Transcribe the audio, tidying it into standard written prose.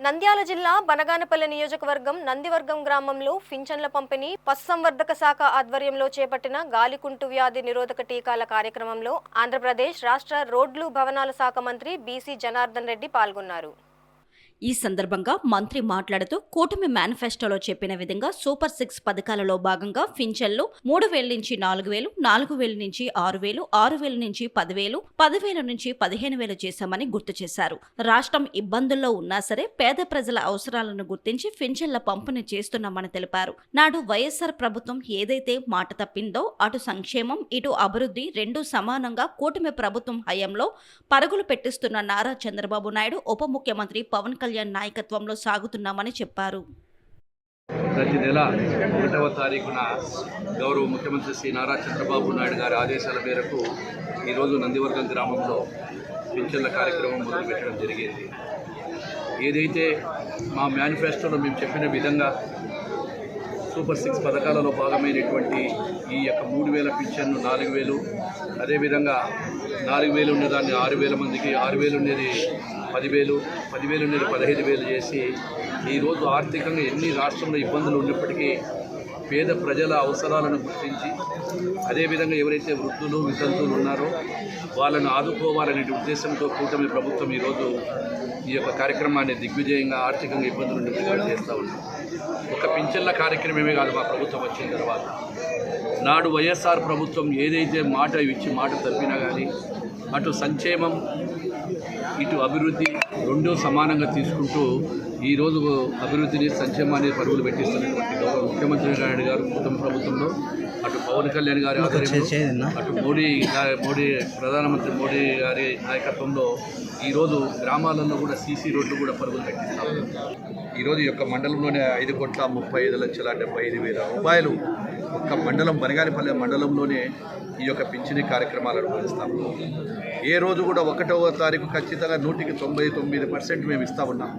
నంద్యాల జిల్లా బనగానపల్లి నియోజకవర్గం నందివర్గం గ్రామంలో పింఛన్ల పంపిణీ పశుసంవర్ధక శాఖ ఆధ్వర్యంలో చేపట్టిన గాలికుంటు వ్యాధి నిరోధక టీకాల కార్యక్రమంలో ఆంధ్రప్రదేశ్ రాష్ట్ర రోడ్లు భవనాల శాఖ మంత్రి బీసీ జనార్దన్ రెడ్డి పాల్గొన్నారు. ఈ సందర్భంగా మంత్రి మాట్లాడుతూ కూటమి మేనిఫెస్టోలో చెప్పిన విధంగా సూపర్ 6 పథకాలలో భాగంగా పింఛన్లు 3,000 నుంచి 4,000, 4,000 నుంచి 6,000, 6,000 నుంచి 10,000, 10,000 నుంచి 15,000 చేశామని గుర్తు చేశారు. రాష్ట్రం ఇబ్బందుల్లో ఉన్నా సరే పేద ప్రజల అవసరాలను గుర్తించి పింఛన్ల పంపిణీ చేస్తున్నామని తెలిపారు. నాడు వైఎస్ఆర్ ప్రభుత్వం ఏదైతే మాట తప్పిందో అటు సంక్షేమం ఇటు అభివృద్ధి రెండూ సమానంగా కూటమి ప్రభుత్వం హయాంలో పరుగులు పెట్టిస్తున్న నారా చంద్రబాబు నాయుడు ఉప ముఖ్యమంత్రి పవన్ కళ్యాణ్ నాయకత్వంలో సాగుతున్నామని చెప్పారు. ప్రతి నెల 1వ తారీఖున గౌరవ ముఖ్యమంత్రి శ్రీ నారా చంద్రబాబు నాయుడు గారి ఆదేశాల మేరకు ఈరోజు నందివర్గం గ్రామంలో పింఛన్ల కార్యక్రమం మొదలుపెట్టడం జరిగింది. ఏదైతే మా మేనిఫెస్టోలో మేము చెప్పిన విధంగా సూపర్ 6 పథకాలలో భాగమైనటువంటి ఈ యొక్క 3,000 పింఛన్ను 4,000, అదేవిధంగా 4,000 ఉన్నదాన్ని 6,000 మందికి, 6,000 ఉండేది 10,000, 10,000 ఉండేది 15,000 చేసి ఈరోజు ఆర్థికంగా ఎన్ని రాష్ట్రంలో ఇబ్బందులు ఉన్నప్పటికీ పేద ప్రజల అవసరాలను గుర్తించి అదేవిధంగా ఎవరైతే వృద్ధులు వితంతువులు ఉన్నారో వాళ్ళను ఆదుకోవాలనే ఉద్దేశంతో కూటమి ప్రభుత్వం ఈరోజు ఈ యొక్క కార్యక్రమాన్ని దిగ్విజయంగా ఆర్థికంగా ఇబ్బందులు ఉన్నప్పుడు చేస్తూ ఉన్నాం. ఒక పింఛన్ల కార్యక్రమమే కాదు, మా ప్రభుత్వం వచ్చిన తర్వాత నాడు వైఎస్ఆర్ ప్రభుత్వం ఏదైతే మాట ఇచ్చి మాట తప్పినా కానీ అటు సంక్షేమం ఇటు అభివృద్ధి రెండూ సమానంగా తీసుకుంటూ ఈరోజు అభివృద్ధిని సంక్షేమాన్ని పరుగులు పెట్టిస్తున్నటువంటి గౌరవ ముఖ్యమంత్రి నాయుడు గారు కుటుంబ ప్రభుత్వంలో అటు పవన్ కళ్యాణ్ గారి ఆధ్వర్యంలో అటు మోడీ ప్రధానమంత్రి మోడీ గారి నాయకత్వంలో ఈరోజు గ్రామాలలో కూడా సీసీ రోడ్లు కూడా పరుగులు పెట్టిస్తాము. ఈరోజు ఈ యొక్క మండలంలోనే 5,35,75,000 రూపాయలు ఒక్క మండలం బనగానపల్లి మండలంలోనే ఈ యొక్క పింఛనీ కార్యక్రమాలను నిర్వహిస్తాము. ఏ రోజు కూడా 1వ తారీఖు ఖచ్చితంగా 199% మేము ఇస్తా ఉన్నాం.